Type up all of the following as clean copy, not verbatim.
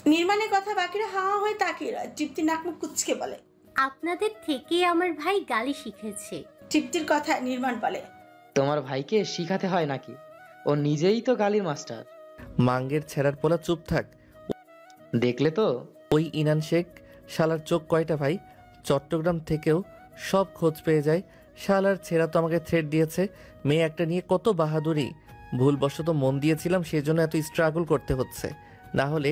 নির্মাণের কথা বাকিরা হাওয়া হয়ে তাকিয়ে রয়। তৃপ্তি নাকমুখ কুচকে বলে, আপনাদের থেকে আমার ভাই গালি শিখেছে। তৃপ্তির কথা নির্মাণ বলে, তোমার ভাইকে শিখাতে হয় নাকি? ও নিজেই তো গালির মাস্টার। মাঙ্গের ছেঁড়ার পোলা, চুপ থাক। দেখলে তো? ওই ইনান শেখ শালার চোখ কয়টা ভাই? চট্টগ্রাম থেকেও সব খোঁজ পেয়ে যায়। শালার ছেঁড়া তো আমাকে থ্রেট দিয়েছে। মেয়ে একটা নিয়ে কত বাহাদুরি। ভুলবশত মন দিয়েছিলাম, সেজন্য এত স্ট্রাগল করতে হচ্ছে। না হলে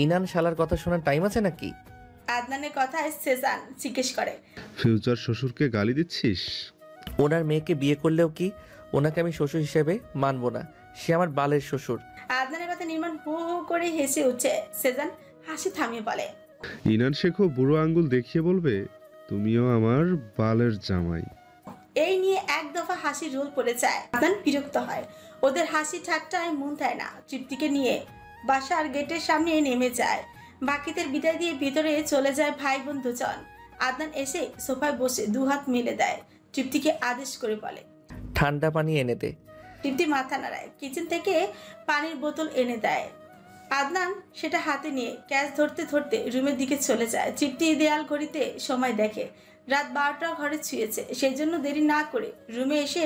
ইনান শালার কথা শোনার টাইম আছে নাকি? আদনানের কথায় সেজান জিজ্ঞেস করে, ফিউচার শ্বশুরকে গালি দিচ্ছিস? ওনার মেয়েকে বিয়ে করলেও কি ওনাকে আমি শ্বশুর হিসেবে মানব না? সে আমার বালের শ্বশুর। আদনানের কথা নির্মাণ হো হো করে হেসে উঠছে। সেজান হাসি থামিয়ে বলে, ইনান শেখও বুড়ো আঙ্গুল দেখিয়ে বলবে, তুমিও আমার বালের জামাই। এই নিয়ে এক দফা হাসি রোল পড়ে যায়। আদনান বিরক্ত হয়। ওদের হাসি ঠাট্টায় মন দেয় না। তৃপ্তিকে নিয়ে বাসার গেটের সামনে নেমে যায়। বাকিদের বিদায় দিয়ে ভিতরে চলে যায় ভাই বোন দুজন। আদনান এসে সোফায় বসে দুহাত মেলে দেয়। তৃপ্তিকে আদেশ করে বলে, ঠান্ডা পানি এনে দে। তৃপ্তি মাথা নাড়ায়। কিচেন থেকে পানির বোতল এনে দেয়। আদনান সেটা হাতে নিয়ে ক্যাচ ধরতে ধরতে রুমের দিকে চলে যায়। তৃপ্তি দেয়াল ঘড়িতে সময় দেখে রাত 12টা ঘরে ছুঁয়েছে। সেই জন্য দেরি না করে রুমে এসে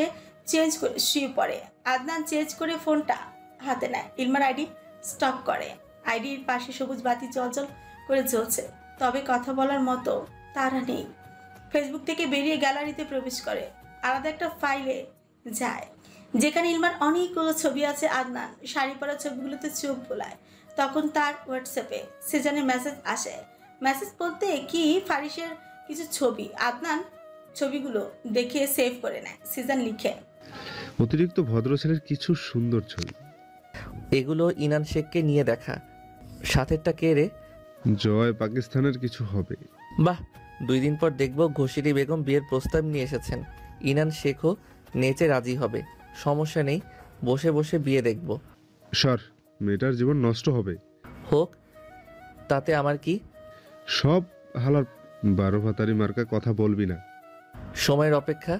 চেঞ্জ করে শুয়ে পড়ে। আদনান চেঞ্জ করে ফোনটা হাতে নেয়। ইলমার আইডি স্টক করে। আইডির পাশে সবুজ বাতি জলজল করে জ্বলছে, তবে কথা বলার মতো তারা নেই। ফেসবুক থেকে বেরিয়ে গ্যালারিতে প্রবেশ করে। আলাদা একটা ফাইলে যায় যেখানে ইলমার অনেকগুলো ছবি আছে। আদনান শাড়ি পরা ছবিগুলোতে চোখ বোলায়। তখন তার হোয়াটসঅ্যাপে সেজানের মেসেজ আসে। মেসেজ বলতে কি ফারিসের কিছু ছবি। আদনান ছবিগুলো দেখে সেভ করে নেয়। সেজান লিখে, অতিরিক্ত ভদ্র ছেলের কিছু সুন্দর ছবি। এগুলো ইনান শেখকে নিয়ে দেখা। সাথেরটা কে রে? জয় পাকিস্তানের কিছু হবে। বাহ, 2 দিন পর দেখব ঘষিরি বেগম বিয়ের প্রস্তাব নিয়ে এসেছেন। ইনান শেখও নেচে রাজি হবে। সমস্যা নেই, বসে বসে বিয়ে দেখব। সর, মেয়েটার জীবন নষ্ট হবে। হোক, তাতে আমার কি? সব হালার 12 ভাতারি মার্কা কথা বলবি না। সময়ের অপেক্ষা।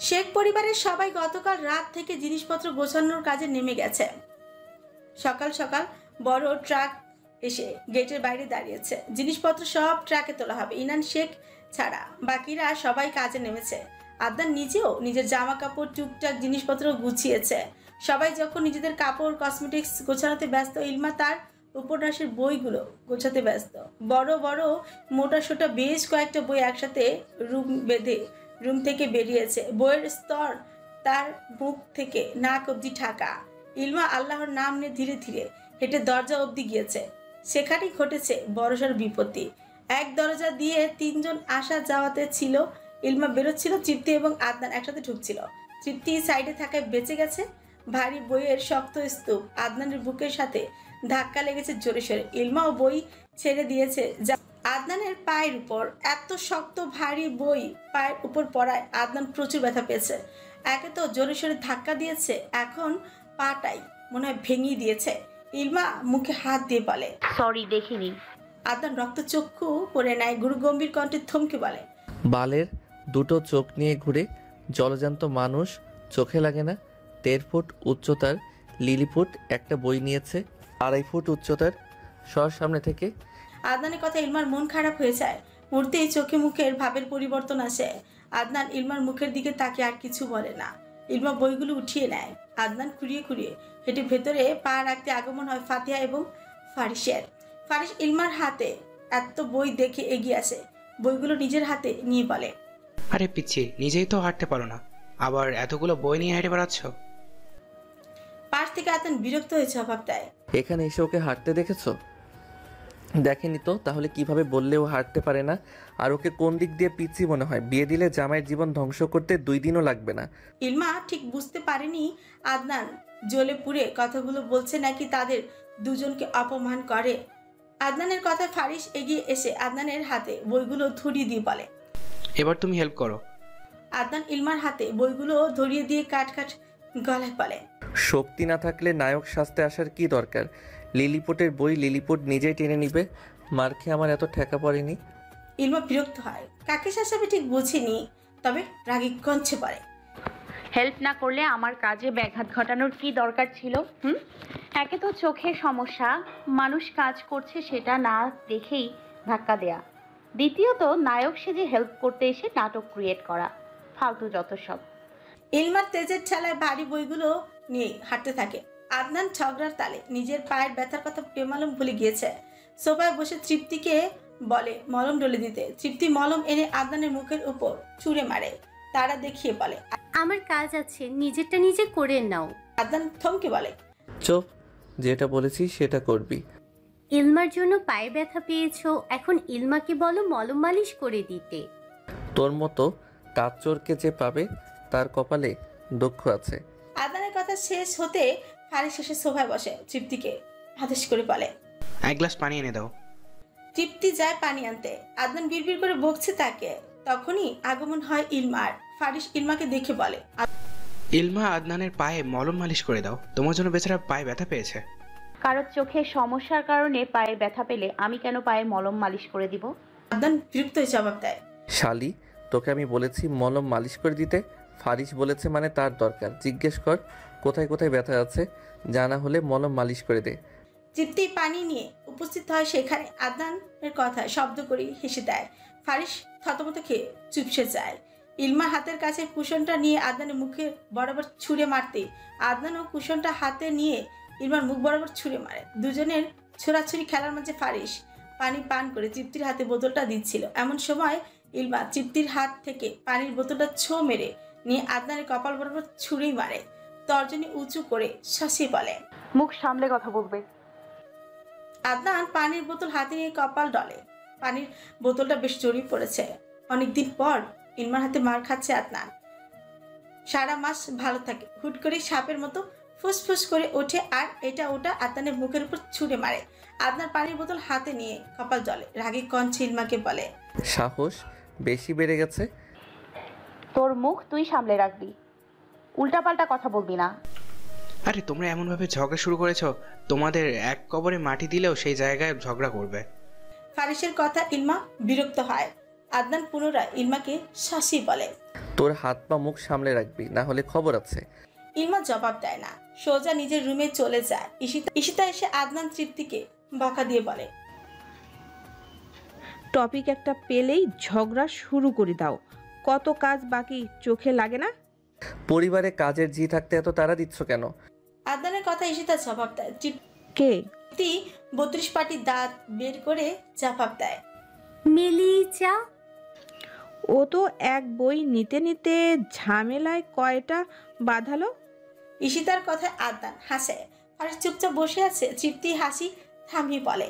শেখ পরিবারের সবাই গতকাল রাত থেকে জিনিসপত্র গোছানোর কাজে নেমে গেছে। সকাল সকাল বড় ট্রাক এসে গেটের বাইরে দাঁড়িয়েছে। জিনিসপত্র সব ট্রাকে তোলা হবে। ইনান শেখ ছাড়া বাকিরা সবাই কাজে নেমেছে। আদনান নিজেও নিজের জামা কাপড় টুকটাক জিনিসপত্র গুছিয়েছে। সবাই যখন নিজেদের কাপড় কসমেটিক্স গোছানোতে ব্যস্ত, ইলমা তার উপন্যাসের বইগুলো গোছাতে ব্যস্ত। বড় বড় মোটা সোটা বেশ কয়েকটা বই একসাথে রুম বেঁধে রুম থেকে বেরিয়েছে। বইয়ের স্তর তার মুখ থেকে নাক অবধি ঢাকা। ইলমা আল্লাহর নাম নিয়ে ধীরে ধীরে হেঁটে দরজা অবধি গিয়েছে। সেখানেই ঘটেছে বড়সড় বিপত্তি। এক দরজা দিয়ে 3 জন আসা যাওয়াতে ছিল। ইলমা বেরোচ্ছিল, তৃপ্তি এবং আদনান একসাথে ঢুকছিল। তৃপ্তি সাইডে থাকায় বেঁচে গেছে। ভারী বইয়ের শক্ত স্তূপ আদনানের বুকের সাথে ধাক্কা লেগেছে জোরে সোরে। ইলমাও বই ছেড়ে দিয়েছে। আদনানের পায়ের উপর এত শক্ত ভারী বই পায়ের উপর পড়ায় আদনান প্রচুর ব্যথা পেয়েছে। একে তো জোরে সোরে ধাক্কা দিয়েছে, এখন পাটাই মনে হয় ভেঙে দিয়েছে। ইলমা মুখে হাত দিয়ে বলে, সরি, দেখিনি। আদনান রক্তচক্ষু করে নেয়। গুরু গম্ভীর কণ্ঠে থমকে বলে, বালের 2টো চোখ নিয়ে ঘুরে জলজান্ত মানুষ চোখে লাগে না? 1.5 ফুট উচ্চতার লিলিপুট একটা বই নিয়েছে, 2.5 ফুট উচ্চতার। সামনে থেকে। আদনানের কথা ইলমার মন খারাপ হয়ে যায়। মুহূর্তেই চোখে মুখের ভাবের পরিবর্তন আসে। আদনান ইলমার মুখের দিকে তাকিয়ে আর কিছু বলে না। ইলমা বইগুলো উঠিয়ে নেয়। আদনান খুঁড়িয়ে খুঁড়িয়ে হেঁটে ভেতরে পা রাখতে আগমন হয় ফাতিহা এবং ফারিসের। ফারিস ইলমার হাতে এত বই দেখে এগিয়ে আসে। বইগুলো নিজের হাতে নিয়ে বলে, আরে পিচ্ছি, নিজেই তো হাঁটতে পারো না, আবার এতগুলো বই নিয়ে হেঁটে বেড়াচ্ছ। পাশ থেকে আদনান বিরক্ত হয়ে জবাব দেয়, এখানে এসে ওকে হাঁটতে দেখেছো? দেখেনি তো, তাহলে কিভাবে বললে ও হাঁটতে পারে না? আর ওকে কোন দিক দিয়ে পিচ্ছি মনে হয়? বিয়ে দিলে জামাইয়ের জীবন ধ্বংস করতে 2 দিনও লাগবে না। ইলমা ঠিক বুঝতে পারেনি আদনান জ্বলে পুড়ে কথাগুলো বলছে নাকি তাদের দুজনকে অপমান করে। আদনানের কথায় ফারিস এগিয়ে এসে আদনানের হাতে বইগুলো ধরিয়ে দিয়ে বলে, এবার তুমি হেল্প করো। আদনান ইলমার হাতে বইগুলো ধরিয়ে দিয়ে কাট কাট গলায় বলে, শক্তি না থাকলে নায়ক সাজতে আসার কি দরকার? লিলিপুটের বই লিলিপুট নিজেই টেনে নিবে। মার খেয়ে আমার এত ঠেকা পড়েনি। ইলমা বিরক্ত হয়। কাকে শাসাবে ঠিক বুঝেনি, তবে রাগে কঞ্চে পড়ে। হেল্প না করলে আমার কাজে ব্যাঘাত ঘটানোর কি দরকার ছিল? একে তো চোখের সমস্যা, মানুষ কাজ করছে সেটা না দেখেই ধাক্কা দেয়া। দ্বিতীয়ত নায়ক সেজে হেল্প করতে এসে নাটক ক্রিয়েট করা, ফালতু যত সব। ইলমার তেজের ঠেলায় ভারী বইগুলো নিয়ে হাঁটতে থাকে। আদনান ঝগড়ার তালে নিজের পায়ের ব্যথার কথা বেমালুম ভুলে গিয়েছে। সোফায় বসে তৃপ্তিকে বলে মলম ডলে দিতে। তৃপ্তি মলম এনে আদনানের মুখের উপর ছুঁড়ে মারে, তারা দেখিয়ে বলে। আমার কাজ আছে, নিজেরটা নিজে করে নাও। আদনান থমকে বলে, চুপ, যেটা বলেছি সেটা করবি। ইলমার জন্য পায়ে ব্যথা পেয়েছো, এখন ইলমাকে বলো মলম মালিশ করে দিতে। তোর মতো কাচচোরকে যে পাবে তার কপালে দুঃখ আছে। আদনানের কথা শেষ হতে ফারিস শেষে সোফায় বসে তৃপ্তিকে আদেশ করে বলে, এক গ্লাস পানি এনে দাও। তৃপ্তি যায় পানি আনতে। আদনান বিড়বিড় করে বকছে তাকে। তখনই আগমন হয় ইলমার। ফারিস ইলমাকে দেখে বলে, ইলমা, আদনানের পায়ে মলম মালিশ করে দাও, তোমার জন্য বেচারা পায়ে ব্যথা পেয়েছে। কারোর চোখের সমস্যার কারণে পায়ে ব্যথা পেলে আমি কেন পায়ে মলম মালিশ করে দিব? আদনান বিরক্ত হয়ে জবাব দেয়, শালি, তোকে আমি বলেছি মলম মালিশ করে দিতে। ফারিস বলেছে মানে তার দরকার। জিজ্ঞেস কর কোথায় কোথায় ব্যথা আছে, জানা হলে মলম মালিশ করে দে। তৃপ্তি পানি নিয়ে উপস্থিত হয় সেখানে। আদনানের কথা শব্দ করে হেসে দেয়। ফারিস থতমত খেয়ে চুপসে যায়। ইলমা হাতের কাছে কুশনটা নিয়ে আদনানের মুখে বরাবর ছুঁড়ে মারতে আদনানও কুশনটা হাতে নিয়ে ইলমার মুখ বরাবর ছুঁড়ে মারে। দুজনের ছোড়াছুড়ি খেলার মাঝে ফারিস পানি পান করে তৃপ্তির হাতে বোতলটা দিচ্ছিল। এমন সময় ইলমা তৃপ্তির হাত থেকে পানির বোতলটা ছো মেরে নিয়ে আদনানের কপাল বরাবর ছুঁড়েই মারে। তর্জনী উঁচু করে শাসিয়ে বলে, মুখ সামলে কথা বলবে। আদনান পানির বোতল হাতে নিয়ে কপাল ডলে। পানির বোতলটা বেশ জড়িয়ে পড়েছে। অনেকদিন পর ইলমার হাতে মার খাচ্ছে আদনান। সারা মাস ভালো থাকে, হুট করে সাপের মতো ফুসফুস করে ওঠে আর এটা ওটা আদনানের মুখের উপর ছুঁড়ে মারে। আদনান পানির বোতল হাতে নিয়ে কপাল জলে রাগে কণ্ঠে ইলমাকে বলে, সাহস বেশি বেড়ে গেছে। তোর মুখ তুই সামলে রাখবি, উল্টাপাল্টা কথা বলবি না। আরে তোমরা এমনভাবে ঝগড়া শুরু করেছো, তোমাদের এক কবরে মাটি দিলেও সেই জায়গায় ঝগড়া করবে। ফারিসের কথা ইলমা বিরক্ত হয়। আদনান পুনরায় ইলমাকে শাসিয়ে বলে, তোর হাত পা মুখ সামলে রাখবি, না হলে খবর আছে। ইলমা জবাব দেয় না, সোজা নিজের রুমে চলে যায়। ঈশিতা এসে আদনান তৃপ্তিকে বকা দিয়ে বলে, টপিক একটা পেলেই ঝগড়া শুরু করে দাও, কত কাজ বাকি চোখে লাগে না? পরিবারে কাজের জি থাকতে এত তাড়া দিচ্ছ কেন? আদনানের কথা ঈশিতা জবাব দেয়। কে? তৃপ্তি 32 পাটি দাঁত বের করে জবাব দেয়, মেলিচা। ও তো এক বই নিতে নিতে ঝামেলায় কয়টা বাঁধালো। ঈশিতার কথায় আদনান হাসে। ফারিস চুপচাপ বসে আছে। তৃপ্তি হাসি থামিয়ে বলে,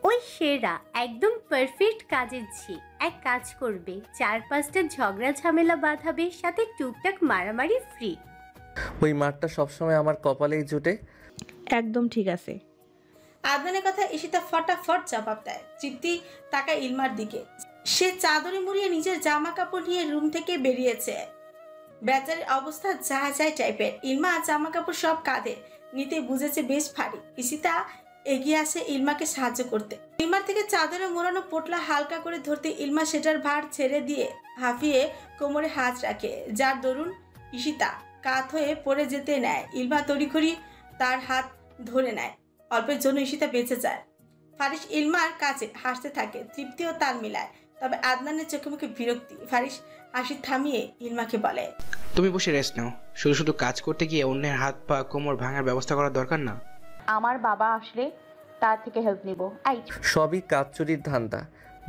ওই সেরা, একদম পারফেক্ট কাজের ঝি। এক কাজ করবে, 4-5টা ঝগড়া ঝামেলা বাঁধাবে, সাথে টুকটাক মারামারি ফ্রি। ওই মাঠটা সবসময় আমার কপালেই জুটে। একদম ঠিক আছে। আদনানের কথা ঈশিতা ফটাফট জবাব দেয়। তৃপ্তি তাকায় ইলমার দিকে। সে চাদরে মুড়িয়ে নিজের জামা কাপড় নিয়ে রুম থেকে বেরিয়েছে। বেচারির অবস্থা যা যায় টাইপের। ইলমা জামা কাপড় সব কাঁধে নিতে বুঝেছে বেশ ভারী। ঈশিতা এগিয়ে আসে ইলমাকে সাহায্য করতে। ইলমার থেকে চাদরে মোড়ানো পোটলা হালকা করে ধরতে ইলমা সেটার ভার ছেড়ে দিয়ে হাঁফিয়ে কোমরে হাত রাখে, যার দরুন ঈশিতা কাত হয়ে পড়ে যেতে নেয়। ইলমা তড়িঘড়ি তার হাত ধরে নেয়। অল্পের জন্য ঈশিতা বেঁচে যায়। ফারিস ইলমার কাছে হাসতে থাকে। তৃপ্তিও তাল মিলায়, তবে আদনানের চোখে মুখে বিরক্তি। ফারিস হাসি থামিয়ে ইলমাকে বলে, তুমি বসে রেস্ট নাও, শুধু শুধু কাজ করতে গিয়ে অন্যের হাত পা কোমর ভাঙার ব্যবস্থা করার দরকার না। আমার বাবা আসলে তার থেকে হেল্প নিব। সবই কাজ চুরির ধান্দা।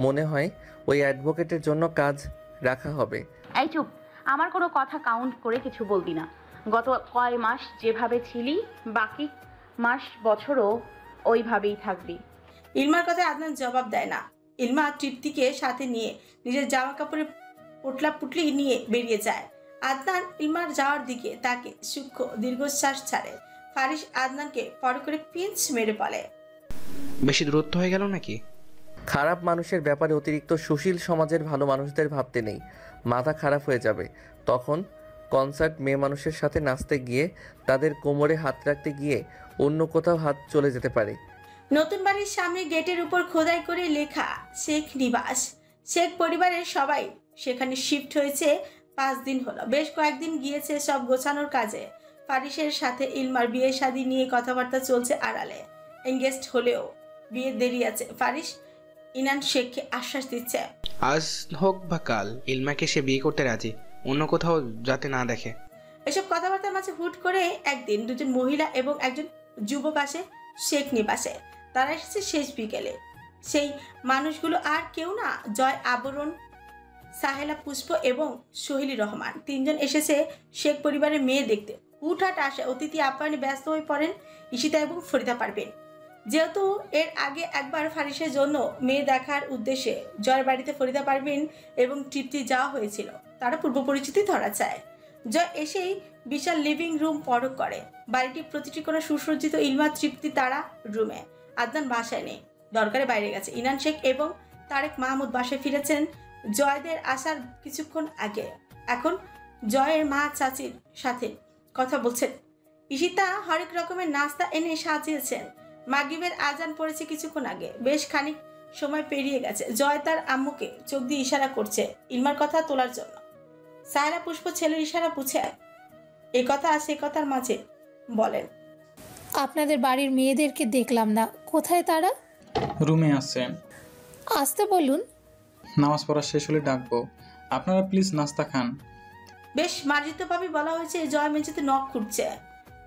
মনে হয় ওই অ্যাডভোকেটের জন্য কাজ রাখা হবে। এই চুপ, আমার কোনো কথা কাউন্ট করে কিছু বলবি না। গত কয় মাস যেভাবে ছিলি, বাকি মাস বছরও ওইভাবেই থাকবি। ইলমার কথায় আদনান জবাব দেয় না। ইলমা তৃপ্তিকে সাথে নিয়ে নিজের জামা কাপড়ের পোটলা পুটলি নিয়ে বেরিয়ে যায়। আদনান ইলমার যাওয়ার দিকে তাকে সূক্ষ্ম দীর্ঘশ্বাস ছাড়ে। ফারিস আদনানকে পর করে পিঞ্চ মেরে বলে, বেশি দূরত্ব হয়ে গেল নাকি? খারাপ মানুষের ব্যাপারে অতিরিক্ত সুশীল সমাজের ভালো মানুষদের ভাবতে নেই, মাথা খারাপ হয়ে যাবে। তখন কনসার্ট মেয়ে মানুষের সাথে নাচতে গিয়ে তাদের কোমরে হাত রাখতে গিয়ে অন্য কোথাও হাত চলে যেতে পারে। নতুন বাড়ির সামনে গেটের উপর খোদাই করে লেখা শেখ নিবাস। শেখ পরিবারের সবাই সেখানে শিফট হয়েছে 5 দিন হলো। বেশ কয়েকদিন গিয়েছে সব গোছানোর কাজে। ফারিসের সাথে ইলমার বিয়ে শাদী নিয়ে কথাবার্তা চলছে আড়ালে। এনগেজড হলেও বিয়ে দেরি আছে। ফারিস ইনান শেখকে আশ্বাস দিচ্ছে, আজ হোক বা কাল ইলমাকে সে বিয়ে করতে রাজি, অন্য কোথাও যাতে না দেখে। এসব কথাবার্তার মাঝে হুট করে একদিন দুজন মহিলা এবং একজন যুবক আসে শেখ নিবাসে। তারা এসেছে শেষ বিকেলে। সেই মানুষগুলো আর কেউ না, জয় আবরণ, সাহেলা পুষ্প এবং সোহেলি রহমান। 3 জন এসেছে শেখ পরিবারের মেয়ে দেখতে। হুটহাট আসে অতিথি আপ্যায়নে ব্যস্ত হয়ে পড়েন ঈশিতা এবং ফরিদা পারবেন। যেহেতু এর আগে একবার ফারিসের জন্য মেয়ে দেখার উদ্দেশ্যে জয়ের বাড়িতে ফরিদা পারবেন এবং তৃপ্তি যাওয়া হয়েছিল, তারা পূর্ব পরিচিতি ধরা চায়। জয় এসেই বিশাল লিভিং রুম পরক করে। বাড়িটি প্রতিটি কোনো সুসজ্জিত। ইলমা তৃপ্তি তারা রুমে, আদনান বাসায় নেই, দরকারে বাইরে গেছে। ইনান শেখ এবং তারেক মাহমুদ বাসায় ফিরেছেন জয়দের আসার কিছুক্ষণ আগে। এখন জয়ের মা চাচির সাথে কথা বলছেন। ঈশিতা হরেক রকমের নাস্তা এনে সাজিয়েছেন। মাগরিবের আজান পড়েছে কিছুক্ষণ আগে। বেশ খানিক সময় পেরিয়ে গেছে। জয় তার আম্মুকে চোখ দিয়ে ইশারা করছে ইলমার কথা তোলার জন্য। সাহেলা পুষ্প ছেলের ইশারা বুঝে এই কথা সে কথার মাঝে বলেন, আপনাদের বাড়ির মেয়েদেরকে দেখলাম না, কোথায় তারা? রুমে আছে। আসতে বলুন। নামাজ পড়া শেষ হলে ডাকবো। আপনারা প্লিজ নাস্তা খান। বেশ মার্জিতভাবে বলা হয়েছে। জয় মেঝেতে নখ খুঁড়ছে।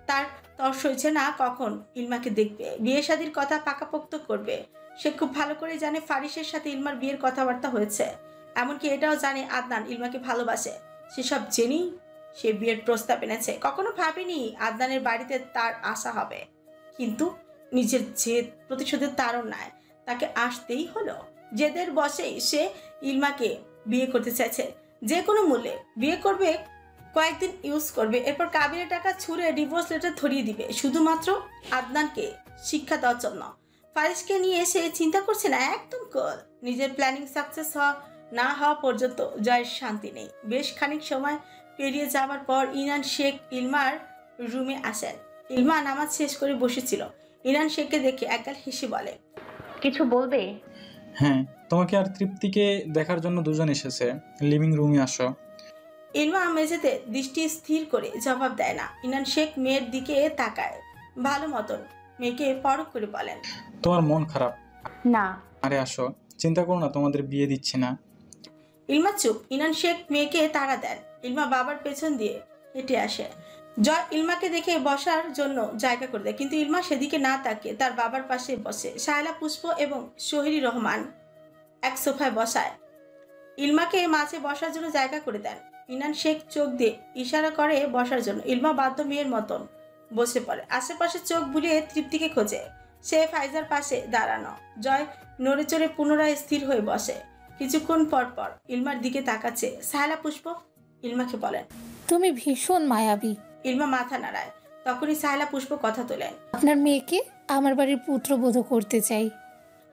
তার তর সইছে না কখন ইলমাকে দেখবে, বিয়ে শাদীর কথা পাকাপোক্ত করবে। সে খুব ভালো করে জানে ফারিসের সাথে ইলমার বিয়ের কথাবার্তা হয়েছে। এমনকি এটাও জানে আদনান ইলমাকে ভালোবাসে। সেসব জেনেই সে বিয়ের প্রস্তাব এনেছে। কখনো ভাবেনি আদনানের বাড়িতে তার আসা হবে, কিন্তু নিজের জেদ প্রতিশোধের তাড়নায় তাকে আসতেই হলো। জেদের বশেই সে ইলমাকে বিয়ে করতে চাইছে। যে কোনো মূল্যে বিয়ে করবে, কয়েকদিন ইউজ করবে, এরপর কাবিনের টাকা ছুঁড়ে ডিভোর্স লেটার ধরিয়ে দিবে, শুধুমাত্র আদনানকে শিক্ষা দেওয়ার জন্য। ফারিসকে নিয়ে সে চিন্তা করছে না একদম কল। নিজের প্ল্যানিং সাকসেস না হওয়া পর্যন্ত জয়ের শান্তি নেই। বেশ খানিক সময় পেরিয়ে যাওয়ার পর ইনান শেখ ইলমার রুমে আসেন। ইলমা নামাজ শেষ করে বসেছিল। ইনান শেখকে দেখে একগাল হেসে বলে, কিছু বলবে? হ্যাঁ, তোমাকে আর তৃপ্তিকে দেখার জন্য দুজন এসেছে। লিভিং রুমে আসো। ইলমা মেঝেতে দৃষ্টি স্থির করে জবাব দেয় না। ইনান শেখ মেয়ের দিকে তাকায় ভালো মতন। মেয়েকে পরখ করে বলেন, তোমার মন খারাপ? না। আরে আসো, চিন্তা করো না, তোমাদের বিয়ে দিচ্ছি না। ইলমা চুপ। ইনান শেখ মেয়েকে তাড়া দেন। ইলমা বাবার পেছন দিয়ে হেঁটে আসে। জয় ইলমাকে দেখে বসার জন্য জায়গা করে দেয়, কিন্তু ইলমা সেদিকে না তাকিয়ে তার বাবার পাশে বসে। সাহেলা পুষ্প এবং সোহেলি রহমান এক সোফায় বসায়। ইলমাকে মাঝে বসার জন্য জায়গা করে দেন। ইনান শেখ চোখ দিয়ে ইশারা করে বসার জন্য। ইলমা বাধ্য মেয়ের মতন বসে পড়ে। আশেপাশে চোখ বুলিয়ে তৃপ্তিকে খোঁজে। সে ফাইজার পাশে দাঁড়ানো। জয় নড়ে চড়ে পুনরায় স্থির হয়ে বসে। কিছুক্ষণ পর পর ইলমার দিকে তাকাচ্ছে। সাহেলা পুষ্প ইলমাকে বলেন, তুমি ভীষণ মায়াবী। ইলমা মাথা নাড়ায়। তখনই সাহেলা পুষ্প কথা তোলেন, আপনার মেয়েকে আমার বাড়ির পুত্রবধূ করতে চাই।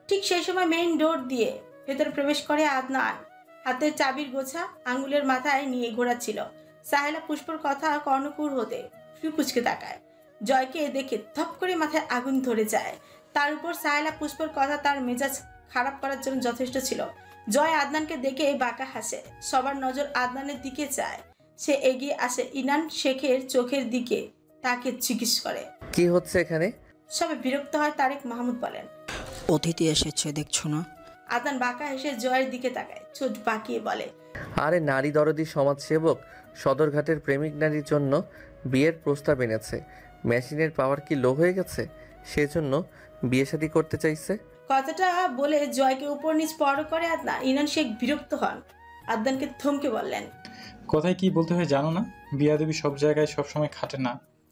ঠিক সেই সময় মেইন ডোর দিয়ে ভেতরে প্রবেশ করে আদনান। হাতের চাবির গোছা আঙ্গুলের মাথায় নিয়ে ঘোরাচ্ছিল। সাহেলা পুষ্পর কথা কর্ণকুর হতে ফ্রুকুচকে তাকায়। জয়কে দেখে থপ করে মাথায় আগুন ধরে যায়। তার উপর সাহেলা পুষ্পর কথা তার মেজাজ খারাপ করার জন্য যথেষ্ট ছিল। জয় আদনানকে দেখে বাঁকা হাসে। সবার নজর আদনানের দিকে চায়। সে এগিয়ে আসে ইনান শেখের চোখের দিকে, তাকে জিজ্ঞেস করে, কি হচ্ছে এখানে? সবে বিরক্ত হয়। তারেক মাহমুদ বলেন, অতিথি এসেছে দেখছো না? আদনান বাঁকা হেসে জয়ের দিকে তাকায়, চোখ বাঁকিয়ে বলে, আরে নারী দরদি সমাজসেবক সদরঘাটের প্রেমিক নারীর জন্য বিয়ের প্রস্তাব এনেছে। মেশিনের পাওয়ার কি লো হয়ে গেছে, সেজন্য বিয়ে শাদী করতে চাইছে। কথাটা বলে জয়কে উপর নিচ পরখ করে আদনান। ইনান শেখ বিরক্ত হন। আদনানকে থমকে বললেন, কোথায় কি বলতে হয় জানো না? বিয়াদবি সব জায়গায় সবসময় খাটে না।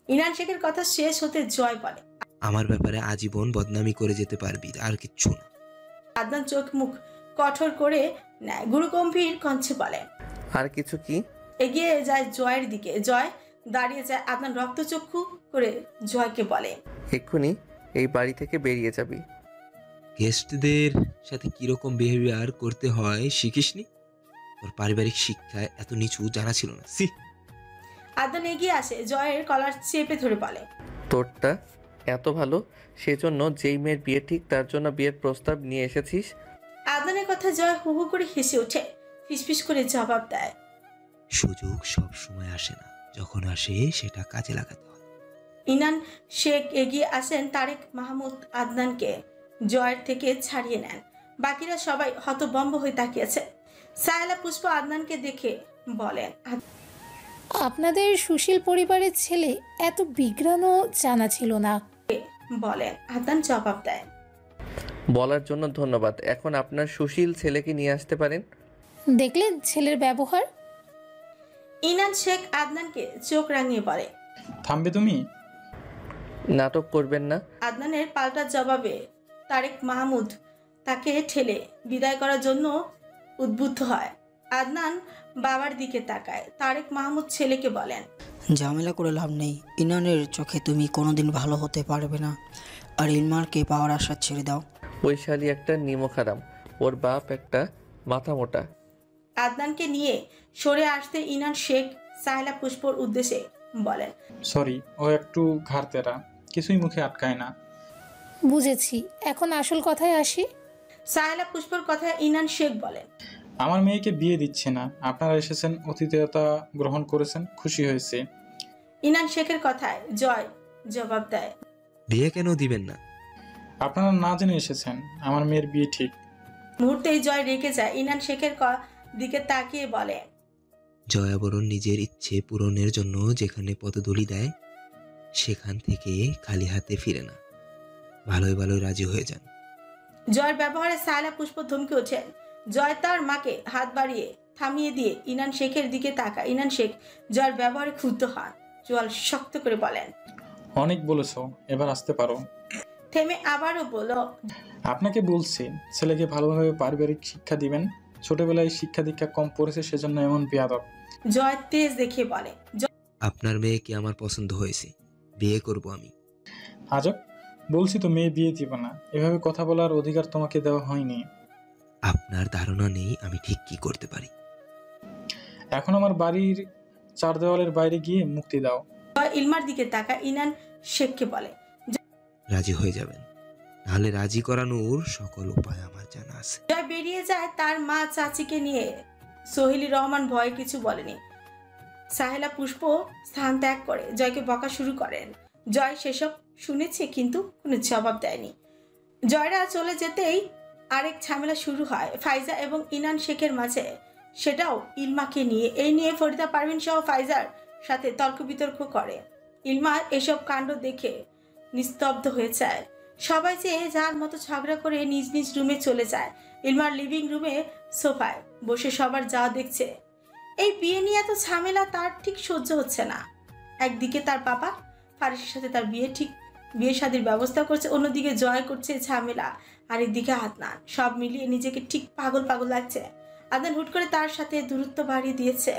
ইনান শেখের কথা শেষ হতে জয় বলে, আমার ব্যাপারে আজীবন বদনামি করে যেতে পারবি, আর কিচ্ছু না। আদনান চোখ মুখ কঠোর করে নেয়। গুরুগম্ভীর কণ্ঠে বলে, আর কিছু কি? এগিয়ে যায় জয়ের দিকে। জয় দাঁড়িয়ে যায়। আদনান রক্তচক্ষু করে জয়কে বলে, এক্ষুনি এই বাড়ি থেকে বেরিয়ে যাবি। গেস্টদের সাথে কিরকম বিহেভিয়ার করতে হয় শিখিসনি? তোর পারিবারিক শিক্ষায় এত নিচু জানা ছিল না। সি। আদনান এগিয়ে আসে, জয়ের কলার চেপে ধরে বলে, তোরটা এত ভালো, সেজন্য যেই মেয়ের বিয়ে ঠিক তার জন্য বিয়ের প্রস্তাব নিয়ে এসেছিস। আদনানের কথা জয় হু হু করে হেসে ওঠে। ফিসফিস করে জবাব দেয়, সুযোগ সব সময় আসে না, যখন আসে সেটা কাজে লাগাতে হয়। ইনান শেখ এগিয়ে আসেন তারেক মাহমুদ আদনানকে জয়ের থেকে ছাড়িয়ে নেন। বাকিরা সবাই হতভম্ব হয়ে তাকিয়েছে। সাহেলা পুষ্প আদনানকে দেখে বলেন, আপনাদের সুশীল পরিবারের ছেলে এত বিগ্রানও জানা ছিল না। আদনান জবাব দেয়, বলার জন্য ধন্যবাদ। এখন আপনার সুশীল ছেলেকে নিয়ে আসতে পারেন। দেখলেন ছেলের ব্যবহার? ইনান শেখ আদনানকে চোখ রাঙিয়ে বলে, থামবে তুমি? নাটক করবেন না। আদনানের পাল্টা জবাবে তারেক মাহমুদ তাকে ঠেলে বিদায় করার জন্য উদ্বুদ্ধ হয়। আদনান বাবার দিকে তাকায়। তারেক মাহমুদ ছেলেকে বলেন, ঝামেলা করে লাভ নেই। ইনানের চোখে তুমি কোনোদিন ভালো হতে পারবে না, আর ইলমারকে পাওয়ার আশা ছেড়ে দাও। ওই শালি একটা নিমখারাম, ওর বাপ একটা মাথা মোটা। আদনানকে নিয়ে সরে আসতে ইনান শেখ সাহেলা পুষ্পর উদ্দেশ্যে বলেন, সরি, ও একটু ঘাড়তেরা, কিছুই মুখে আটকায় না। বুঝেছি, এখন আসল কথায় আসি। সাহেলা পুষ্পর কথায় ইনান শেখ বলেন, আমার মেয়েকে বিয়ে দিচ্ছে না, আপনারা এসেছেন, অতিথিয়তা গ্রহণ করেছেন, খুশি হয়েছে। ইনান শেখের কথায় জয় জবাব দেয়, বিয়ে কেন দিবেন না? আপনারা না জেনে এসেছেন, আমার মেয়ের বিয়ে ঠিক। মুহূর্তেই জয় রেগে যায়। ইনান শেখের দিকে তাকিয়ে বলে, জয়াবরণ নিজের ইচ্ছে পূরণের জন্য যেখানে পদধূলি দেয়, সেখান থেকে খালি হাতে ফিরে না। ভালোই ভালোই রাজি হয়ে যান। জয়ের ব্যবহারে সাহেলা পুষ্প ধমকে ওঠেন। জয় তার মাকে হাত বাড়িয়ে থামিয়ে দিয়ে ইনান শেখের দিকে তাকায়। ইনান শেখ জয়ের ব্যবহারে ক্ষুব্ধ হন। জোয়াল শক্ত করে বলেন, অনেক বলেছো, এবার আসতে পারো। থেমে আবারও বলল, আপনাকে বলছি ছেলেকে ভালোভাবে পারিবারিক শিক্ষা দিবেন। ছোটবেলায় শিক্ষা দীক্ষা কম পড়েছে, সেজন্য এমন বেয়াদব। জয় তেজ দেখিয়ে বলে, আপনার মেয়েকে আমার পছন্দ হয়েছে, বিয়ে করব আমি। আজব, বলছি তো মেয়ে বিয়ে দিব না। এভাবে কথা বলার অধিকার তোমাকে দেওয়া হয়নি। আপনার ধারণা নেই আমি ঠিক কি করতে পারি। এখন আমার বাড়ির চার দেওয়ালের বাইরে গিয়ে মুক্তি দাও। জয় ইলমার দিকে তাকায়। ইনান শেখকে বলে, রাজি হয়ে যাবেন, নাহলে রাজি করানোর সকল উপায় আমার জানা আছে। জয় বেরিয়ে যায় তার মা চাচিকে নিয়ে। সোহেলি রহমান ভয় কিছু বলেনি। সাহেলা পুষ্প স্থান ত্যাগ করে জয়কে বকা শুরু করেন। জয় সেসব শুনেছে কিন্তু কোনো জবাব দেয়নি। জয়রা চলে যেতেই আরেক ঝামেলা শুরু হয় ফাইজা এবং ইনান শেখের মাঝে, সেটাও ইলমাকে নিয়ে। এই নিয়ে ফরিদা পারভিন সহ ফাইজার সাথে তর্ক বিতর্ক করে। ইলমা এসব কাণ্ড দেখে নিস্তব্ধ হয়ে যায়। সবাই চেয়ে যার মতো ঝগড়া করে নিজ নিজ রুমে চলে যায়। ইলমার লিভিং রুমে সোফায় বসে সবার যা দেখছে। এই বিয়ে নিয়ে এত ঝামেলা তার ঠিক সহ্য হচ্ছে না। একদিকে তার বাবা ফারিসের সাথে তার বিয়ে শাদীর ব্যবস্থা করছে, অন্যদিকে জয় করছে ঝামেলা, আরেকদিকে আদনান। সব মিলিয়ে নিজেকে ঠিক পাগল পাগল লাগছে। আদনান হুট করে তার সাথে দূরত্ব বাড়িয়ে দিয়েছে।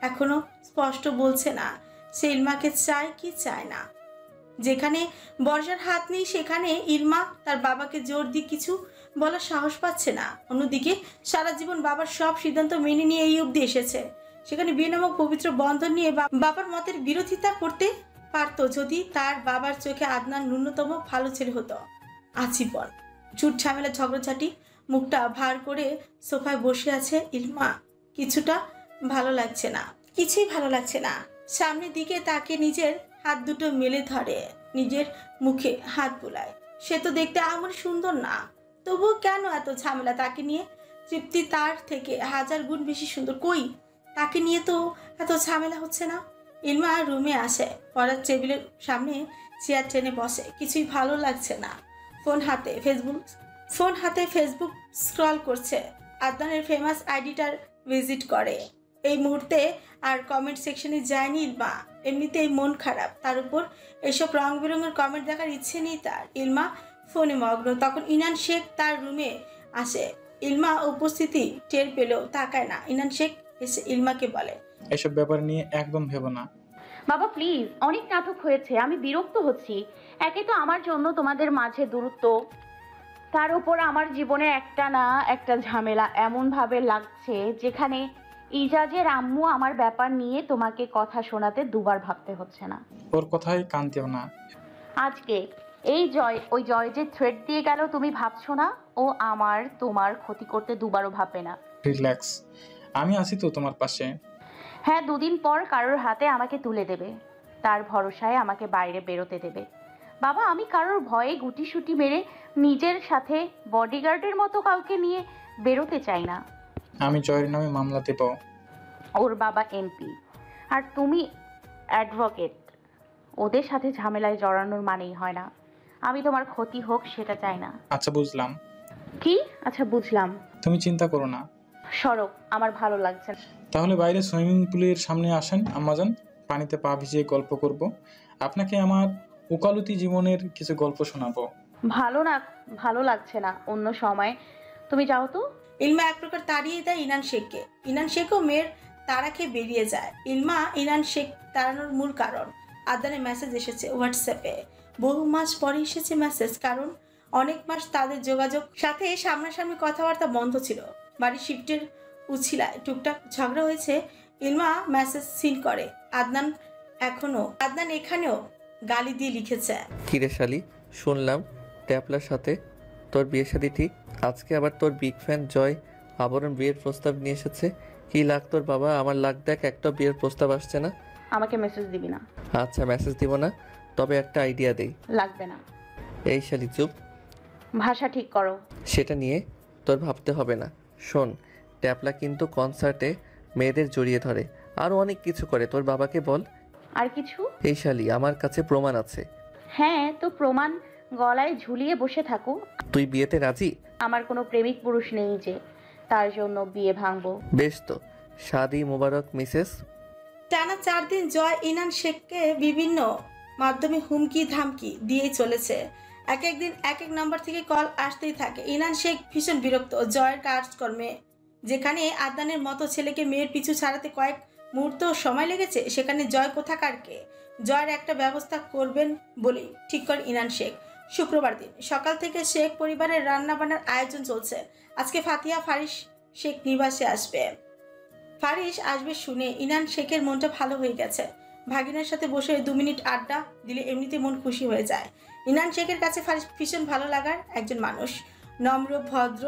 এখনো স্পষ্ট বলছে না সে ইলমাকে চায় কি চায় না। যেখানে বর্ষার হাত নেই সেখানে ইলমা তার বাবাকে জোর দিয়ে কিছু বলার সাহস পাচ্ছে না। অন্যদিকে সারা জীবন বাবার সব সিদ্ধান্ত মেনে নিয়ে এই অবধি এসেছে। সেখানে বিয়ে নামক পবিত্র বন্ধন নিয়ে বাবার মতের বিরোধিতা করতে পারত যদি তার বাবার চোখে আদনান ন্যূনতম ভালো ছেলে হতো। আজীবন ঝুট ঝামেলা ঝগড়াঝাটি, মুখটা ভার করে সোফায় বসে আছে ইলমা। কিছুটা ভালো লাগছে না, কিছুই ভালো লাগছে না। সামনের দিকে তাকে নিজের হাত দুটো মেলে ধরে নিজের মুখে হাত বুলায়। সে তো দেখতে আমার সুন্দর না, তবুও কেন এত ঝামেলা তাকে নিয়ে? তৃপ্তি তার থেকে 1000 গুণ বেশি সুন্দর, কই তাকে নিয়ে তো এত ঝামেলা হচ্ছে না। ইলমা রুমে আসে, পড়ার টেবিলের সামনে চেয়ার টেনে বসে। কিছুই ভালো লাগছে না। ফোন হাতে ফেসবুক স্ক্রল করছে। আদনানের ফেমাস আইডিটার ভিজিট করে। এই মুহূর্তে আর কমেন্ট সেকশনে যায়নি ইলমা। এমনিতেই মন খারাপ, তার উপর এসব রং বেরঙের কমেন্ট দেখার ইচ্ছে নেই তার। ইলমা ফোনে মগ্ন। তখন ইনান শেখ তার রুমে আসে। ইলমা উপস্থিতি টের পেলেও তাকায় না। ইনান শেখ এসে ইলমাকে বলে, এসব ব্যাপার নিয়ে একদম ভেবো না। বাবা প্লিজ, অনেক নাটক হয়েছে, আমি বিরক্ত হচ্ছি। একে তো আমার জন্য তোমাদের মাঝে দূরত্ব, তার উপর আমার জীবনে একটা না একটা ঝামেলা এমনভাবে লাগছে যেখানে ইজাজের আম্মু আমার ব্যাপার নিয়ে তোমাকে কথা শোনাতে দুবার ভাবতে হচ্ছে না। ওর কথাই কান দিও না। আজকে ওই জয় যে থ্রেড দিয়ে গেল, তুমি ভাবছো না ও তোমার ক্ষতি করতে দুবারও ভাববে না? রিল্যাক্স, আমি আছি তো তোমার পাশে। হ্যাঁ, 2 দিন পর কারোর হাতে আমাকে তুলে দেবে, তার ভরসায় আমাকে বাইরে বেরোতে দেবে। বাবা, আমি কারোর ভয়ে গুটিসুটি মেরে নিজের সাথে বডিগার্ডের মতো কাউকে নিয়ে বেরোতে চাই না। আমি জয়ের নামে মামলা দেব। ওর বাবা এমপি আর তুমি অ্যাডভোকেট, ওদের সাথে ঝামেলায় জড়ানোর মানেই হয় না আমি তোমার ক্ষতি হোক সেটা চাই না। আচ্ছা বুঝলাম। কি আচ্ছা বুঝলাম? তুমি চিন্তা করো না। সরব, আমার ভালো লাগছে না। তাহলে বাইরে সুইমিং পুলের সামনে আসেন আম্মাজান, পানিতে পা ভিজিয়ে গল্প করব। আপনাকে আমার ওকালতি জীবনের কিছু গল্প শোনাবো। ভালো লাগছে না, অন্য সময় তুমি যাও তো। ইলমা এক প্রকার তাড়িয়ে দেয় ইনান শেখকে। ইনান শেখও মেয়ের তাড়া খেয়ে বেরিয়ে যায়। ইলমা ইনান শেখ তাড়ানোর মূল কারণ আদনানের মেসেজ এসেছে হোয়াটসঅ্যাপে। বহু মাস পরে এসেছে মেসেজ, কারণ অনেক মাস তাদের যোগাযোগ সাথে সামনাসামনি কথাবার্তা বন্ধ ছিল। বাড়ির শিফটের উছিলায় টুকটাক ঝগড়া হয়েছে। ইলমা মেসেজ সিন করে। আদনান এখানেও গালি দিয়ে লিখেছে, কিরে শালি, শুনলাম ট্যাপলার সাথে তোর বিয়ে শাদী ঠিক। আজকে আবার তোর বিগ ফ্যান জয় আবরণ বিয়ের প্রস্তাব নিয়ে এসেছে। কি লাগ তোর বাবা, আমার লাগ দেখ, একটা বিয়ের প্রস্তাব আসছে না। আমাকে মেসেজ দিবি না। আচ্ছা মেসেজ দিব না, তবে একটা আইডিয়া দেই। লাগবে না। এই শালি চুপ, ভাষা ঠিক করো। সেটা নিয়ে তোর ভাবতে হবে না। শোন, ট্যাপলা কিন্তু কনসার্টে মেয়েদের জড়িয়ে ধরে, আরও অনেক কিছু করে। তোর বাবাকে বল। আর কিছু? এই শালি, আমার কাছে প্রমাণ আছে। হ্যাঁ, তো প্রমাণ গলায় ঝুলিয়ে বসে থাকো। তুই বিয়েতে রাজি? আমার কোনো প্রেমিক পুরুষ নেই যে তার জন্য বিয়ে ভাঙবো। বেশ তো, শাদি মোবারক মিসেস। টানা 4 দিন জয় ইনান শেখকে বিভিন্ন মাধ্যমে হুমকি ধামকি দিয়েই চলেছে। এক দিন এক নাম্বার থেকে কল আসতেই থাকে। ইনান শেখ ভীষণ বিরক্ত জয়ের কাজকর্মে। যেখানে আদনানের মতো ছেলেকে মেয়ের পিছু ছাড়াতে কয়েক মুহূর্ত সময় লেগেছে, সেখানে জয় কোথাকারকে। জয়ের একটা ব্যবস্থা করবেন বলেই ঠিক করে ইনান শেখ। শুক্রবার দিন সকাল থেকে শেখ পরিবারের রান্নাবান্নার আয়োজন চলছে। আজকে ফাতিহা ফারিস শেখ নিবাসে আসবে। ফারিস আসবে শুনে ইনান শেখের মনটা ভালো হয়ে গেছে। ভাগিনার সাথে বসে 2 মিনিট আড্ডা দিলে এমনিতে মন খুশি হয়ে যায়। ইনান শেখের কাছে ফারিস ভীষণ ভালো লাগার একজন মানুষ। নম্র, ভদ্র,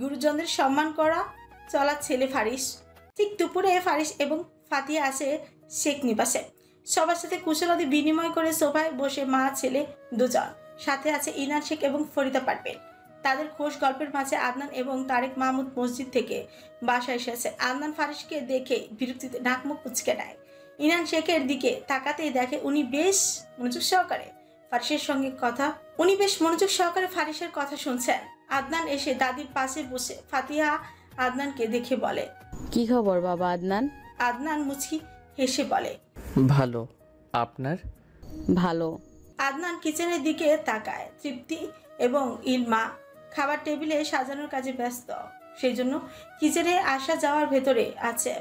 গুরুজনদের সম্মান করা চলা ছেলে ফারিস। ঠিক দুপুরে ফারিস এবং ফাতিহা আসে শেখ নিবাসে। সবার সাথে কুশলাদি বিনিময় করে সোফায় বসে মা ছেলে দুজন। সাথে আছে ইনান শেখ এবং ফরিদা পারভীন। তাদের খোশ গল্পের মাঝে আদনান এবং তারেক মাহমুদ মসজিদ থেকে বাসায় এসেছে। আদনান ফারিসকে দেখে বিরক্তিতে নাক মুখ কুঁচকে নেয়। ইনান শেখের দিকে তাকাতেই দেখে উনি বেশ মনোযোগ সহকারে ফারিসের কথা শুনছেন। আদনান এসে দাদির পাশে বসে ফাতিহা আদনানকে দেখে বলে, কি খবর বাবা আদনান? আদনান মুচকি হেসে বলে, ভালো, আপনার? ভালো। আদনান কিচেনের দিকে তাকায়। তৃপ্তি এবং ইলমা খাবার টেবিলে সাজানোর কাজে ব্যস্ত, সেই জন্য কিচেনে আসা যাওয়ার ভেতরে আছে।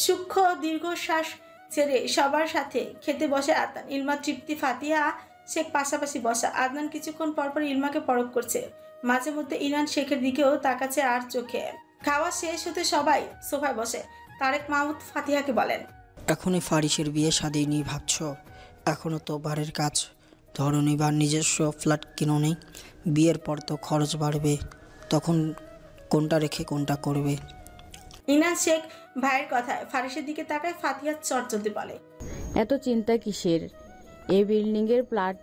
সূক্ষ্ম দীর্ঘশ্বাস ছেড়ে সবার সাথে খেতে বসে আদনান। ইলমা, তৃপ্তি, ফাতিহা শেখ পাশাপাশি বসা। আদনান কিছুক্ষণ পরপর ইলমাকে পরখ করছে, মাঝে মধ্যে ইনান শেখের দিকেও তাকাচ্ছে আর চোখে। খাওয়া শেষ হতে সবাই সোফায় বসে। তারেক মাহমুদ ফাতিহাকে বলেন, এখনই ফারিসের বিয়ে শাদী নিয়ে ভাবছ? এখনও তো বাড়ির কাজ ধরনি বা নিজস্ব ফ্ল্যাট কিনো নেই। বিয়ের পর তো খরচ বাড়বে, তখন কোনটা রেখে কোনটা করবে? ইনান শেখ ভাইয়ের কথায় ফারিসের দিকে তাকায়। ফাতিহা চটচলতে বলে, এত চিন্তা কিসের? এই বিল্ডিংয়ের প্লট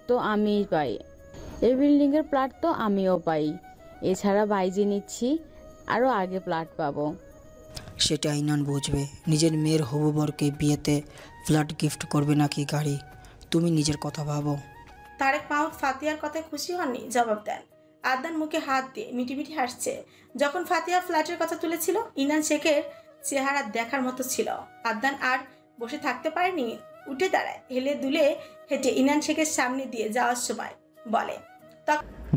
তো আমিও পাই। এছাড়া বাইজি নিচ্ছি, আরও আগে প্লট পাবো। সেটা ইনান বুঝবে। নিজের মেয়ের হবু বরকে বিয়েতে ফ্ল্যাট গিফট করবে নাকি গাড়ি? তুমি নিজের কথা ভাবো। তারেক মাহমুদ ফাতিহার কথায় খুশি হননি, জবাব দেন। আদনান মুখে হাত দিয়ে মিটিমিটি হাসছে। যখন ফাতিহা ফ্ল্যাটের কথা তুলেছিল, ইনান শেখের চেহারা দেখার মতো ছিল। আদনান আর বসে থাকতে পারেনি, উঠে দাঁড়ায়। হেলে দুলে হেঁটে ইনান শেখের সামনে দিয়ে যাওয়ার সময় বলে,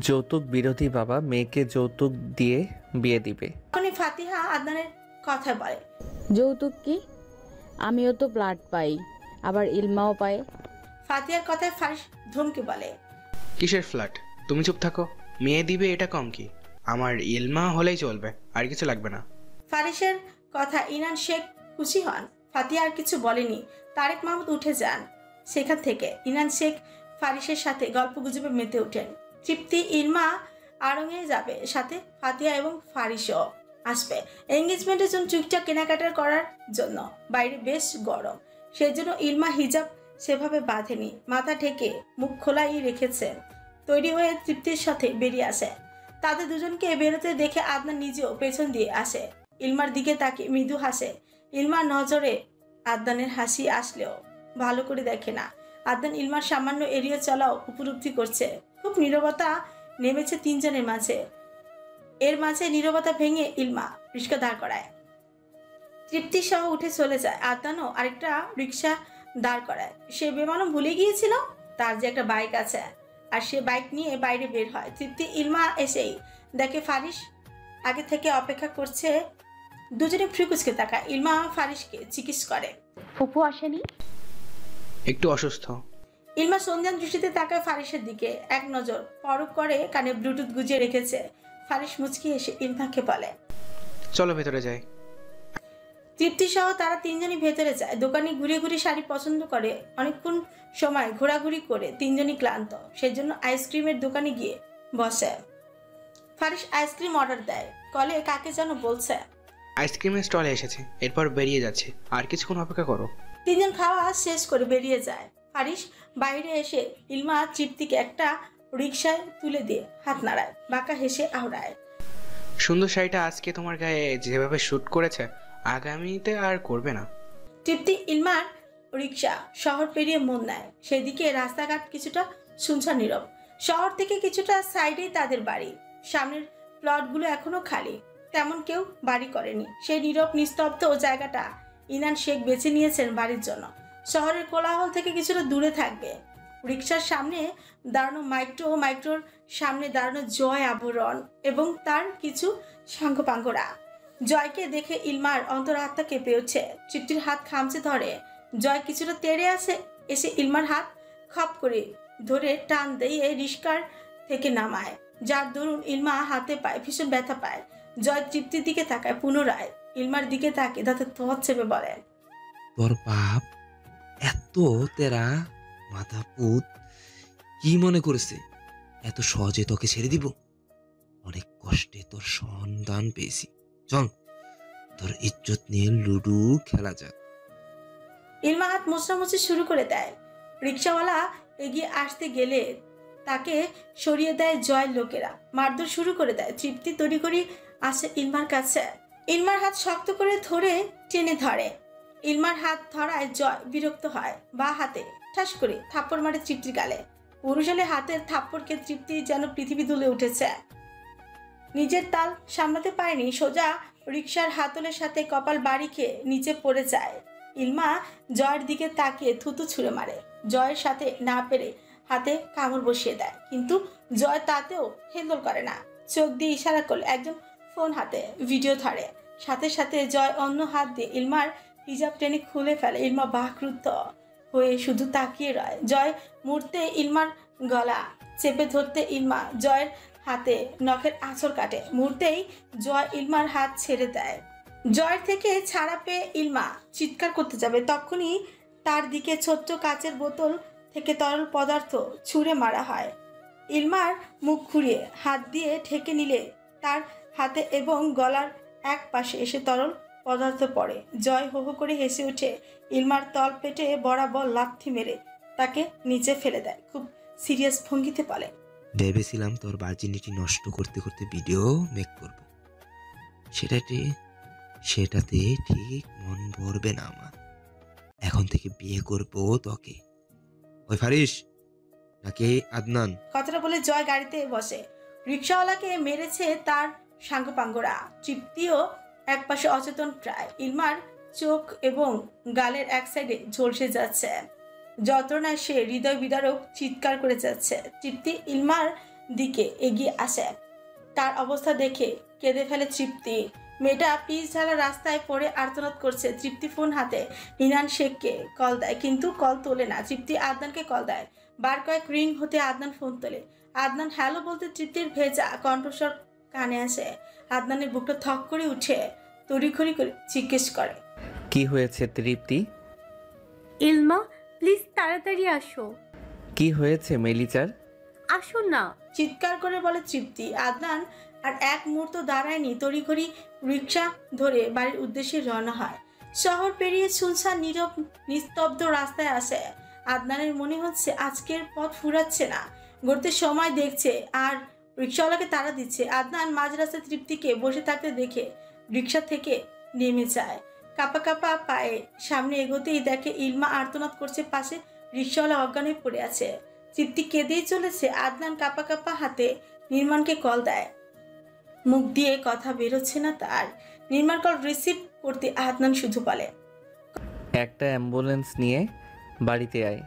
যৌতুক বিরোধী বাবা মেয়েকে যৌতুক দিয়ে বিয়ে দিবে। তখনই ফাতিহা আদনানের কথা বলে, যৌতুক কি? আমিও তো প্লট পাই, আবার ইলমাও পায়। ফাতিহার কথায় ফারিস ধমকে বলে, কিসের ফ্ল্যাট? তুমি চুপ থাকো, মেয়ে দিবে এটা কম কি? আমার ইলমা হলেই চলবে, আর কিছু লাগবে না। ফারিসের কথা ইনান শেখ খুশি হন। ফাতিহা আর কিছু বলেনি। তারেক মাহমুদ উঠে যান সেখান থেকে। ইনান শেখ ফারিসের সাথে গল্প গুজবে মেতে ওঠেন। তৃপ্তি, ইলমা আড়ঙে যাবে, সাথে ফাতিহা এবং ফারিসও। আসবে এঙ্গেজমেন্টের জন্য টুকটাক কেনাকাটা করার জন্য। বাইরে বেশ গরম, সেজন্য ইলমা হিজাব সেভাবে বাঁধেনি, মাথা ঢেকে মুখ খোলাই রেখেছে। তৈরি হয়ে তৃপ্তির সাথে বেরিয়ে আসে। তাদের দুজনকে বেরোতে দেখে আদনান নিজেও পেছন দিয়ে আসে। ইলমার দিকে তাকে মৃদু হাসে। ইলমার নজরে আদনানের হাসি আসলেও ভালো করে দেখে না। আদনান ইলমার সামান্য এড়িয়ে চলাও উপলব্ধি করছে। খুব নীরবতা নেমেছে তিনজনের মাঝে। এর মাঝে নীরবতা ভেঙে ইলমা রিক্সা দাঁড় করায়। তৃপ্তি সহ উঠে চলে যায়। আদনানও আরেকটা রিক্সা দাঁড় করায়। সে বেমালুম ভুলে গিয়েছিল তার যে একটা বাইক আছে, আর সে বাইক নিয়ে বাইরে বের হয়। তৃপ্তি ইলমা এসেই দেখে ফারিস আগে থেকে অপেক্ষা করছে। দুজনে ফ্রিকুচকে তাকায়। ইলমা ফারিসকে জিজ্ঞেস করে, ফুপু আসেনি? একটু অসুস্থ। ইলমা সন্ধ্যান দৃষ্টিতে তাকায় ফারিসের দিকে, এক নজর পরক করে কানে ব্লুটুথ গুজিয়ে রেখেছে। ফারিস মুচকি এসে ইলমাকে বলে, চলো ভেতরে যাই। তৃপ্তি সহ তারা তিনজনই ভেতরে যায়। দোকানে ঘুরে ঘুরে শাড়ি পছন্দ করে। অনেকক্ষণ সময় ঘোরাঘুরি করে তিনজনই ক্লান্ত, সেজন্য আইসক্রিমের দোকানে গিয়ে বসে। ফারিস আইসক্রিম অর্ডার দেয়। কলে কাকে যেন বলছে। আইসক্রিমের স্টলে এসেছে, এরপর বেরিয়ে যাচ্ছে, আর কিছুক্ষণ অপেক্ষা করো। তিনজন খাওয়া শেষ করে বেরিয়ে যায়। ফারিস বাইরে এসে ইলমা তৃপ্তিকে একটা রিকশায় তুলে দিয়ে হাত নাড়ায়, বাঁকা হেসে আওড়ায়। সুন্দর শাড়িটা আজকে তোমার গায়ে যেভাবে শ্যুট করেছে, আগামীতে আর করবে না। তৃপ্তি ইলমার রিকশা শহর পেরিয়ে মন নেয়। সেদিকে রাস্তাঘাট কিছুটা শুনশান নীরব। শহর থেকে কিছুটা সাইডেই তাদের বাড়ি। সামনের প্লটগুলো এখনো খালি, তেমন কেউ বাড়ি করেনি। সেই নীরব নিস্তব্ধ ও জায়গাটা ইনান শেখ বেছে নিয়েছেন বাড়ির জন্য। শহরের কোলাহল থেকে কিছুটা দূরে থাকবে। রিকশার সামনে দাঁড়ানো মাইক্রোর সামনে দাঁড়ানো জয় আভরণ এবং তার কিছু সাঙ্গপাঙ্গরা। জয়কে দেখে ইলমার অন্তরাত্মা কেঁপে ওঠে। তৃপ্তির হাত খামচে ধরে। জয় কিছুটা তেড়ে এসে ইলমার হাত খপ করে ধরে টান দিয়ে রিস্কার থেকে নামায়, যার দরুন ইলমা হাতে পায় ভীষণ ব্যথা পায়। জয় তৃপ্তির দিকে তাকায়, পুনরায় ইলমার দিকে তাকে দাঁতে থত চেপে বলেন, তোর বাপ এত তেরা মাথা পুত কি মনে করেছে এত সহজে তোকে ছেড়ে দিব? অনেক কষ্টে তোর সন্ধান পেয়েছি, চল তোর ইজ্জত নিয়ে লুডু খেলা যাক। ইলমা হাত মোছামুছি শুরু করে দেয়। রিক্সাওয়ালা এগিয়ে আসতে গেলে তাকে সরিয়ে দেয় জয়ের লোকেরা, মারধর শুরু করে দেয়। তৃপ্তি তড়িঘড়ি আসে ইলমার কাছে। ইলমার হাত শক্ত করে ধরে টেনে ধরে। ইলমার হাত ধরায় জয় বিরক্ত হয়, বা হাতে ঠাস করে থাপ্পড় মারে তৃপ্তির গালে। পুরুষালে হাতের থাপ্পড়কে তৃপ্তি যেন পৃথিবী দুলে উঠেছে। নিজের তাল সামলাতে পারেনি, সোজা রিক্সার হাতলের সাথে কপাল বাড়ি খেয়ে নিচে পড়ে যায়। ইলমা জয়ের দিকে তাকিয়ে থুতু ছুঁড়ে মারে। জয়ের সাথে না পেরে হাতে কামড় বসিয়ে দেয়, কিন্তু জয় তাতেও হেলদোল করে না। চোখ দিয়ে ইশারা করলে একজন ফোন হাতে ভিডিও ধরে। সাথে সাথে জয় অন্য হাত দিয়ে ইলমার হিজাব টেনে খুলে ফেলে। ইলমা বাকরুদ্ধ হয়ে শুধু তাকিয়ে রয়। জয় মুহূর্তে ইলমার গলা চেপে ধরতে ইলমা জয়ের হাতে নখের আঁচড় কাটে। মুহূর্তেই জয় ইলমার হাত ছেড়ে দেয়। জয়ের থেকে ছাড়া পেয়ে ইলমা চিৎকার করতে যাবে, তখনই তার দিকে ছোট্ট কাচের বোতল থেকে তরল পদার্থ ছুঁড়ে মারা হয়। ইলমার মুখ ঘুরিয়ে হাত দিয়ে ঢেকে নিলে তার হাতে এবং গলার এক পাশে এসে তরল পদার্থ পড়ে। জয় হো হো করে হেসে উঠে ইলমার তল পেটে বরাবর লাথি মেরে তাকে নিচে ফেলে দেয়। খুব সিরিয়াস ভঙ্গিতে বলে, ভেবেছিলাম তোর ভার্জিনিটি নষ্ট করতে করতে ভিডিও মেক করব, সেটাতে ঠিক মন ভরবে না আমার। এখন থেকে বিয়ে করব তোকে। ওই ফারিস নাকি আদনান? কথাটা বলে জয় গাড়িতে বসে। রিক্সাওয়ালাকে মেরেছে তার সাঙ্গপাঙ্গরা। তৃপ্তিও এক পাশে অচেতন প্রায়। ইলমার চোখ এবং গালের এক সাইডে ঝলসে যাচ্ছে। যন্ত্রণায় সে হৃদয় বিদারক চিৎকার করে যাচ্ছে। তৃপ্তি ইলমার দিকে এগিয়ে আসে। তার অবস্থা দেখে কেঁদে ফেলে তৃপ্তি। মেয়েটা পিচ ঢালা রাস্তায় পড়ে আর্তনাদ করছে। তৃপ্তি ফোন হাতে ইনান শেখকে কল দেয়, কিন্তু কল তোলে না। তৃপ্তি আদনানকে কল দেয়। বার কয়েক রিং হতে আদনান ফোন তোলে। আদনান হ্যালো বলতে তৃপ্তির ভেজা কণ্ঠস্বর কানে আসে। আদনানের বুকটা থক করে উঠে তড়িঘড়ি করে জিজ্ঞেস করে, কি হয়েছে তৃপ্তি? ইলমা প্লিজ তাড়াতাড়ি আসো। কি হয়েছে মেলিচার? আসো না। চিৎকার করে বলে তৃপ্তি। আদনান আর এক মুহূর্ত দাঁড়ায়নি, তড়িঘড়ি রিক্সা ধরে বাড়ির উদ্দেশ্যে রওনা হয়। শহর পেরিয়ে শুনশান নীরব নিস্তব্ধ রাস্তায় আসে। আদনানের মনে হচ্ছে আজকের পথ ফুরাচ্ছে না, গড়তে সময় দেখছে আর রিক্সাওয়ালাকে তাড়া দিচ্ছে। আদনান মাঝ রাস্তায় তৃপ্তিকে বসে থাকতে দেখে রিক্সা থেকে নেমে যায়। কাপা কাপা পায়ে সামনে এগোতেই দেখে ইলমা আর্তনাদ করছে, পাশে রিক্সাওয়ালা অজ্ঞান হয়ে পড়ে আছে। তৃপ্তি কেঁদেই চলেছে। আদনান কাপা কাপা হাতে নির্মাণকে কল দেয়, মুখ দিয়ে কথা বেরোচ্ছে না তার। নির্মাণ কল রিসিভ করতে আদনান শুধু বলে, একটা অ্যাম্বুলেন্স নিয়ে বাড়িতে আয়।